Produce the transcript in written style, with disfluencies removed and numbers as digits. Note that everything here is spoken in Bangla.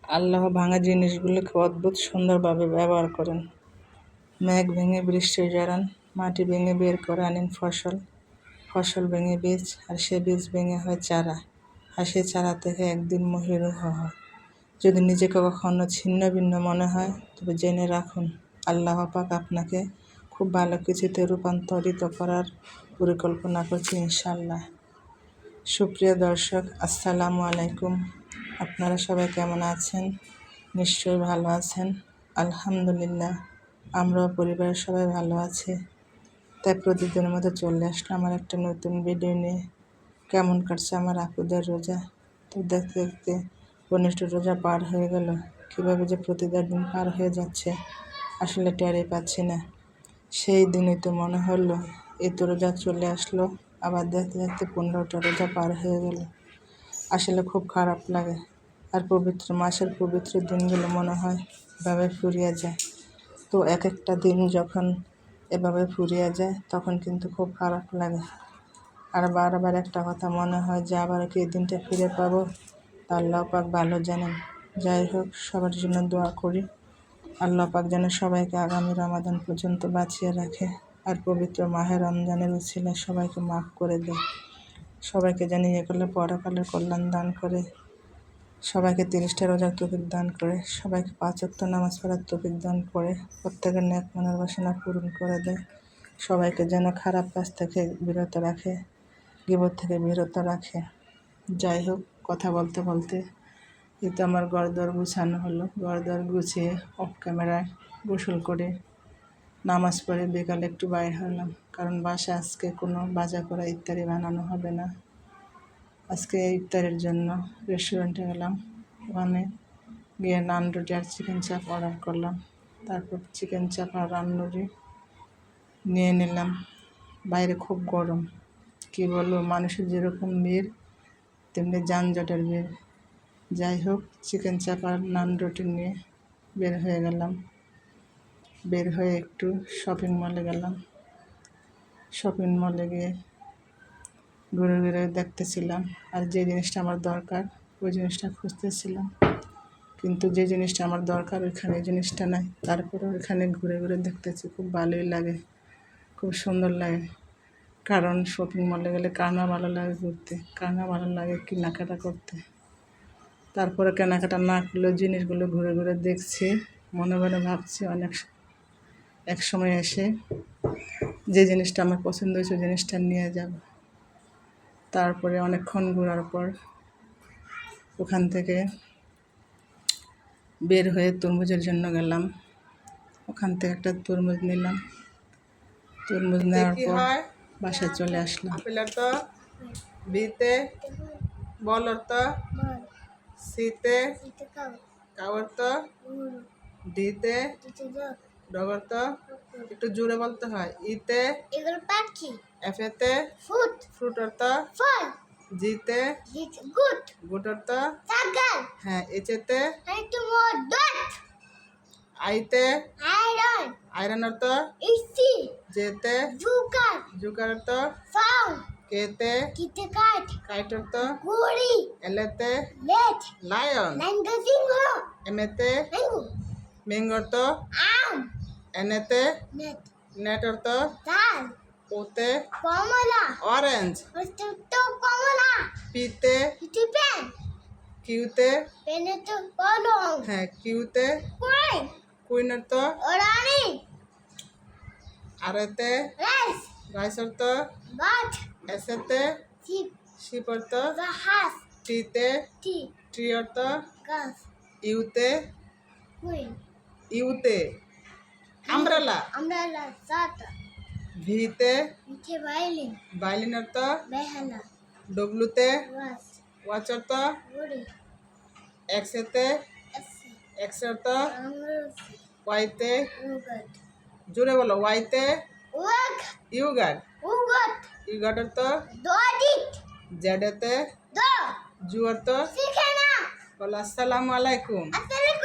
আল্লাহ ভাঙা জিনিসগুলোকে অদ্ভুত সুন্দরভাবে ব্যবহার করেন। মেঘ ভেঙে বৃষ্টি জড়ান, মাটি ভেঙে বের করে আনেন ফসল, ফসল ভেঙে বীজ, আর সে বীজ ভেঙে হয় চারা, আর সেই চারা থেকে একদিন মহিরুহ হয়। যদি নিজেকে কখনো ছিন্ন ভিন্ন মনে হয়, তবে জেনে রাখুন আল্লাহ পাক আপনাকে খুব ভালো কিছুতে রূপান্তরিত করার পরিকল্পনা করছে ইনশাআল্লাহ। সুপ্রিয় দর্শক, আসসালামু আলাইকুম। আপনারা সবাই কেমন আছেন? নিশ্চয়ই ভালো আছেন। আলহামদুলিল্লাহ, আমরাও পরিবারের সবাই ভালো আছি। তাই প্রতিদিনের মতো চলে আসলো আমার একটা নতুন ভিডিও নিয়ে। কেমন কাটছে আমার আপুদের রোজা? তো দেখতে দেখতে 15টা রোজা পার হয়ে গেল। কীভাবে যে প্রতিটা দিন পার হয়ে যাচ্ছে আসলে টেরই পাচ্ছি না। সেই দিনই তো মনে হলো এই তো রোজা চলে আসলো, আবার দেখতে দেখতে 15টা রোজা পার হয়ে গেল। আসলে খুব খারাপ লাগে। আর পবিত্র মাসের পবিত্র দিনগুলো মনে হয় এভাবে ফুরিয়ে যায়। তো এক একটা দিন যখন এভাবে ফুরিয়ে যায় তখন কিন্তু খুব খারাপ লাগে। আর বারবার একটা কথা মনে হয় যে আবার কি এই দিনটা ফিরে পাবো, তা আল্লাহ পাক ভালো জানেন। যাই হোক, সবার জন্য দোয়া করি আল্লাহ পাক যেন সবাইকে আগামী রমাদান পর্যন্ত বাঁচিয়ে রাখে, আর পবিত্র মাহে রমজানের উছিলায় সবাইকে মাফ করে দেয়। সবাইকে যেন ইয়ে করলে পরকালের কল্যাণ দান করে, সবাইকে 30টা রোজার তৌফিক দান করে, সবাইকে 5 ওয়াক্ত নামাজ পড়ার তৌফিক দান করে, প্রত্যেকের নেক মনের বাসনা পূরণ করে দেয়। সবাইকে যেন খারাপ কাজ থেকে বিরত রাখে, গীবত থেকে বিরত রাখে। যাই হোক, কথা বলতে বলতে এই তো আমার ঘরদোর গুছানো হলো। ঘরদোর গুছিয়ে অফ ক্যামেরায় গোসল করে নামাজ পড়ে বিকালে একটু বাইর হলাম, কারণ বাসায় আজকে কোনো বাজা করা ইফতারি বানানো হবে না। আজকে ইফতারের জন্য রেস্টুরেন্টে গেলাম, ওখানে গিয়ে নান রুটি আর চিকেন চাপ অর্ডার করলাম। তারপর চিকেন চাপ আর রান্নুরি নিয়ে নিলাম। বাইরে খুব গরম, কী বলবো, মানুষের যেরকম ভিড় তেমনি যানজটের ভিড়। যাই হোক, চিকেন চাপ আর নান রুটি নিয়ে বের হয়ে গেলাম। বের হয়ে একটু শপিং মলে গেলাম। শপিং মলে গিয়ে ঘুরে ঘুরে দেখতেছিলাম, আর যে জিনিসটা আমার দরকার ওই জিনিসটা খুঁজতেছিলাম, কিন্তু যে জিনিসটা আমার দরকার ওইখানে এই জিনিসটা নাই। তারপরে ওইখানে ঘুরে ঘুরে দেখতেছি, খুব ভালোই লাগে, খুব সুন্দর লাগে। কারণ শপিং মলে গেলে কার না ভালো লাগে ঘুরতে, কার না ভালো লাগে কেনাকাটা করতে। তারপরে কেনাকাটা না করলেও জিনিসগুলো ঘুরে ঘুরে দেখছি, মনে মনে ভাবছি এক সময় এসে যে জিনিসটা আমার পছন্দ হয়েছে ওই জিনিসটা নিয়ে যাব। তারপরে অনেকক্ষণ ঘোরার পর ওখান থেকে বের হয়ে তরমুজের জন্য গেলাম। ওখান থেকে একটা তরমুজ নিলাম। তরমুজ নেওয়ার পর বাসায় চলে আসলাম। আপেলের তো বিতে, বলর তো সিতে, কাওয়ার তো ডিতে, ডগর তো একটু জোরে বলতে হয়। ইতে এগুলো পাখি, এফেতে ফুট, ফ্রুটর তো ফল, জিতে গুড, গুটর তো সাগার, হ্যাঁ, এচেতে একটু মোর ডট, আইতে আয়রন, আয়রনের তো ইসি, যেতে জুকার, জুকার তো ফাউল, কেতে কিতে কাট, কাইটর তো গুড়ি, এলেতে লেট, লায়ন ম্যাঙ্গো সিংহ, এমেতে ম্যাঙ্গো, মেঙ্গর তো আম, এনেতে নেট, নেটর তো তাল, ওতে কমলা, অরেঞ্জ তো কমলা, পিতে ইটি পেন, কিউতে পেনে তো কলম, হ্যাঁ কিউতে কুইন, কুইনের তো রানী, আরেতে রাইস, রাইসর তো বাট, এসেতে শিপ, শিপর তো জাহাজ, টিতে টি, ট্রিয়র তো গাছ, ইউতে কুইন, ইউতে আমব্রেলা, আমব্রেলা, সাতা, ভিতে মিঠে ভায়োলিন, ভায়োলিনের তো বেহালা, ডব্লুতে ওয়াস, ওয়াচর তো গুড়ি, এক্সেতে এসি, এক্সের তো আঙুরসি, ওয়াইতে উগট, জোরে বলো ওয়াইতে উগ, ইউগার উগট, ইউগারের তো দদিক, জেডেতে দ, জুয়ার তো শিখে না, বলো আসসালামু আলাইকুম। আসসালামু